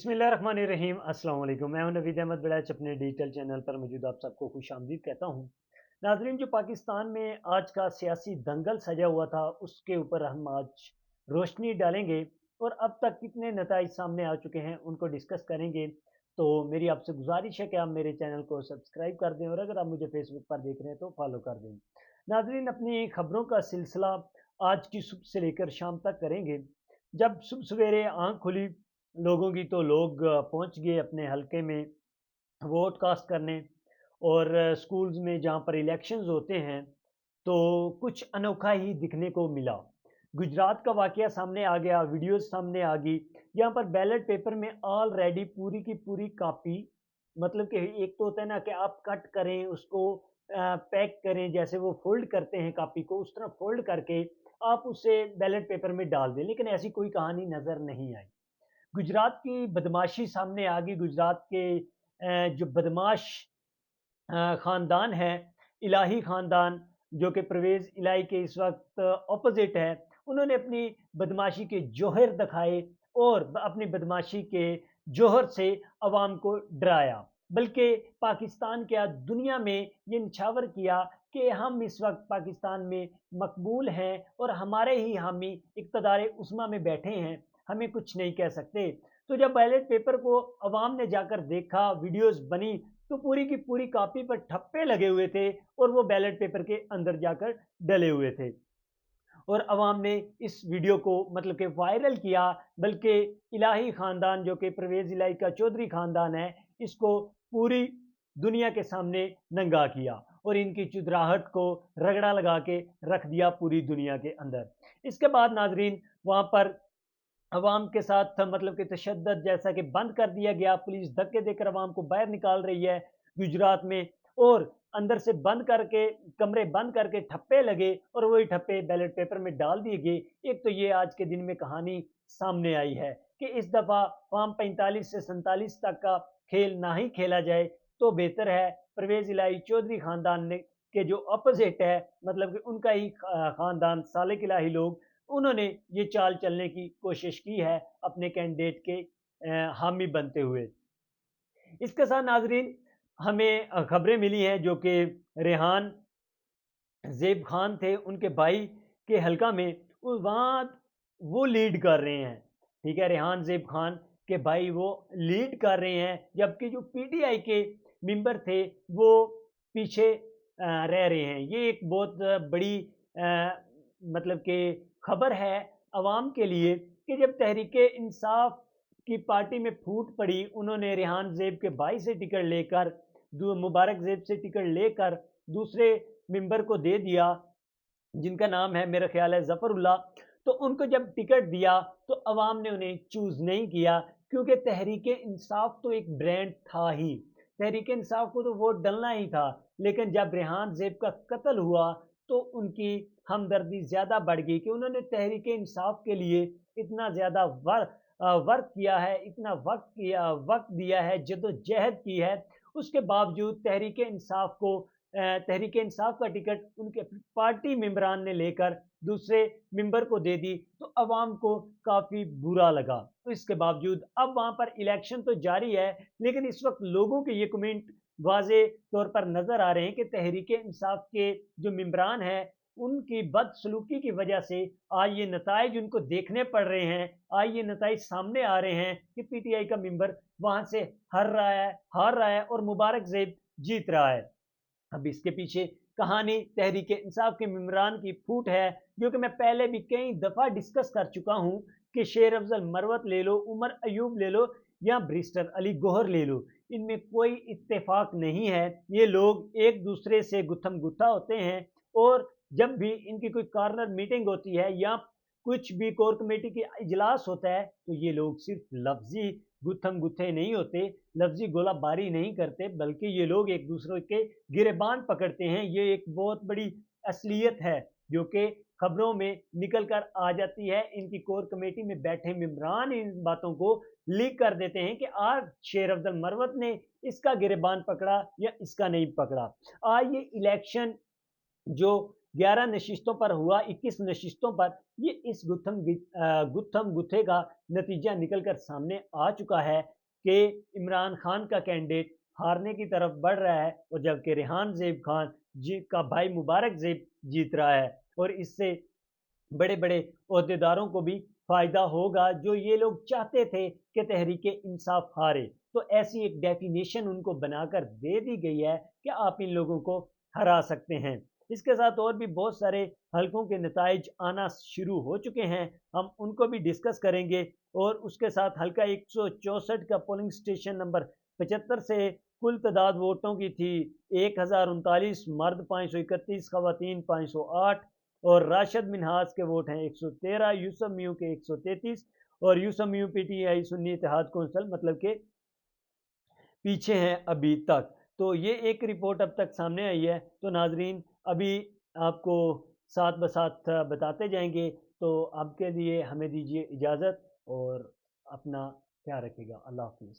बिस्मिल्लाहिर्रहमानिर्रहीम। अस्सलाम वालेकुम। मैं हूं नवीद अहमद बड़ैच, अपने डिजिटल चैनल पर मौजूद आप सबको खुश आमदीद कहता हूं। नाजरीन, जो पाकिस्तान में आज का सियासी दंगल सजा हुआ था उसके ऊपर हम आज रोशनी डालेंगे और अब तक कितने नताइज सामने आ चुके हैं उनको डिस्कस करेंगे। तो मेरी आपसे गुजारिश है कि आप मेरे चैनल को सब्सक्राइब कर दें और अगर आप मुझे फेसबुक पर देख रहे हैं तो फॉलो कर दें। नाजरीन, अपनी खबरों का सिलसिला आज की सुबह से लेकर शाम तक करेंगे। जब सुबह सवेरे आंख खुली लोगों की तो लोग पहुंच गए अपने हलके में वोट कास्ट करने। और स्कूल्स में जहां पर इलेक्शंस होते हैं तो कुछ अनोखा ही दिखने को मिला। गुजरात का वाकया सामने आ गया, वीडियोस सामने आ गई। यहाँ पर बैलेट पेपर में ऑलरेडी पूरी की पूरी कॉपी, मतलब कि एक तो होता है ना कि आप कट करें उसको, पैक करें, जैसे वो फोल्ड करते हैं कॉपी को उस तरह फोल्ड करके आप उसे बैलेट पेपर में डाल दें, लेकिन ऐसी कोई कहानी नज़र नहीं आई। गुजरात की बदमाशी सामने आ गई। गुजरात के जो बदमाश ख़ानदान है, इलाही ख़ानदान, जो कि परवेज़ इलाही के इस वक्त ऑपोजिट है, उन्होंने अपनी बदमाशी के जौहर दिखाए और अपनी बदमाशी के जौहर से अवाम को डराया। बल्कि पाकिस्तान क्या दुनिया में ये निछावर किया कि हम इस वक्त पाकिस्तान में मकबूल हैं और हमारे ही हामी इक़्तिदार उस्मा में बैठे हैं, हमें कुछ नहीं कह सकते। तो जब बैलेट पेपर को अवाम ने जाकर देखा, वीडियोस बनी, तो पूरी की पूरी कॉपी पर ठप्पे लगे हुए थे और वो बैलेट पेपर के अंदर जाकर डले हुए थे। और अवाम ने इस वीडियो को मतलब कि वायरल किया। बल्कि इलाही ख़ानदान, जो कि परवेज़ इलाही का चौधरी ख़ानदान है, इसको पूरी दुनिया के सामने नंगा किया और इनकी चुदराहट को रगड़ा लगा के रख दिया पूरी दुनिया के अंदर। इसके बाद नाजरीन, वहाँ पर अवाम के साथ मतलब कि तशद्दद जैसा कि बंद कर दिया गया, पुलिस धक्के देकर अवाम को बाहर निकाल रही है गुजरात में। और अंदर से बंद करके, कमरे बंद करके ठप्पे लगे और वही ठप्पे बैलेट पेपर में डाल दिए गए। एक तो ये आज के दिन में कहानी सामने आई है कि इस दफ़ा फॉर्म 45 से 47 तक का खेल ना ही खेला जाए तो बेहतर है। परवेज़ इलाही चौधरी ख़ानदान ने के जो अपोजिट है, मतलब कि उनका ही ख़ानदान सालिक इलाही लोग, उन्होंने ये चाल चलने की कोशिश की है अपने कैंडिडेट के हामी बनते हुए। इसके साथ नाजरीन, हमें खबरें मिली हैं जो कि रेहान ज़ेब खान थे, उनके भाई के हलका में वहाँ वो लीड कर रहे हैं। ठीक है, रेहान ज़ेब खान के भाई वो लीड कर रहे हैं, जबकि जो पीटीआई के मेंबर थे वो पीछे रह रहे हैं। ये एक बहुत बड़ी मतलब कि खबर है अवाम के लिए कि जब तहरीके इंसाफ की पार्टी में फूट पड़ी, उन्होंने रेहान ज़ेब के भाई से टिकट लेकर, मुबारक ज़ेब से टिकट लेकर दूसरे मेंबर को दे दिया, जिनका नाम है मेरा ख्याल है ज़फ़रुल्लाह। तो उनको जब टिकट दिया तो अवाम ने उन्हें चूज़ नहीं किया, क्योंकि तहरीके इंसाफ तो एक ब्रांड था ही, तहरीके इंसाफ को तो वोट डलना ही था। लेकिन जब रेहान ज़ेब का कत्ल हुआ तो उनकी हमदर्दी ज़्यादा बढ़ गई कि उन्होंने तहरीके इंसाफ के लिए इतना ज़्यादा वर्क किया है, इतना वक्त दिया है, जद्दोजहद की है। उसके बावजूद तहरीक इंसाफ का टिकट उनके पार्टी मेंबरान ने लेकर दूसरे मेंबर को दे दी, तो अवाम को काफ़ी बुरा लगा। तो इसके बावजूद अब वहाँ पर इलेक्शन तो जारी है, लेकिन इस वक्त लोगों के ये कमेंट वाज़े तौर पर नज़र आ रहे हैं कि तहरीक इंसाफ के जो मेंबरान हैं उनकी बदसलूकी की वजह से आज ये नताइज उनको देखने पड़ रहे हैं। आज ये नताइज सामने आ रहे हैं कि पीटीआई का मेंबर वहाँ से हार रहा है और मुबारक ज़ेब जीत रहा है। अब इसके पीछे कहानी तहरीक इंसाफ के मेम्बरान की फूट है, जो कि मैं पहले भी कई दफ़ा डिस्कस कर चुका हूं कि शेर अफजल मरवत ले लो, उमर अयूब ले लो या ब्रिस्टर अली गोहर ले लो, इनमें कोई इत्तेफाक नहीं है। ये लोग एक दूसरे से गुत्थम गुत्था होते हैं और जब भी इनकी कोई कॉर्नर मीटिंग होती है या कुछ भी कोर कमेटी की इजलास होता है तो ये लोग सिर्फ लफ्जी गुत्थम गुत्थे नहीं होते, लफ्जी गोलाबारी नहीं करते, बल्कि ये लोग एक दूसरे के गिरेबान पकड़ते हैं। ये एक बहुत बड़ी असलियत है जो कि खबरों में निकल कर आ जाती है। इनकी कोर कमेटी में बैठे मेम्बरान इन बातों को लीक कर देते हैं कि आज शेर अफजल मरवत ने इसका गिरेबान पकड़ा या इसका नहीं पकड़ा। आज ये इलेक्शन जो 11 नशिस्तों पर हुआ, 21 नशिस्तों पर। ये इस गुत्थम गुत्थे का नतीजा निकल कर सामने आ चुका है कि इमरान खान का कैंडिडेट हारने की तरफ बढ़ रहा है, और जबकि रेहान ज़ेब खान जी का भाई मुबारक ज़ेब जीत रहा है। और इससे बड़े बड़े अहदेदारों को भी फ़ायदा होगा, जो ये लोग चाहते थे कि तहरीक इंसाफ हारे। तो ऐसी एक डेफिनेशन उनको बनाकर दे दी गई है कि आप इन लोगों को हरा सकते हैं। इसके साथ और भी बहुत सारे हलकों के नताइज आना शुरू हो चुके हैं, हम उनको भी डिस्कस करेंगे। और उसके साथ हल्का 164 का पोलिंग स्टेशन नंबर 75 से कुल तादाद वोटों की थी 1039, मर्द 531, खवातीन 508, और राशिद मिनहास के वोट हैं 113, यूसुफ मियां के 133, और यूसुफ मियां पीटीआई सुन्नी इत्तेहाद कौंसल मतलब के पीछे हैं अभी तक। तो ये एक रिपोर्ट अब तक सामने आई है। तो नाजरीन, अभी आपको साथ बसाथ बताते जाएंगे। तो आपके लिए हमें दीजिए इजाज़त, और अपना ख्याल रखिएगा। अल्लाह हाफिज़।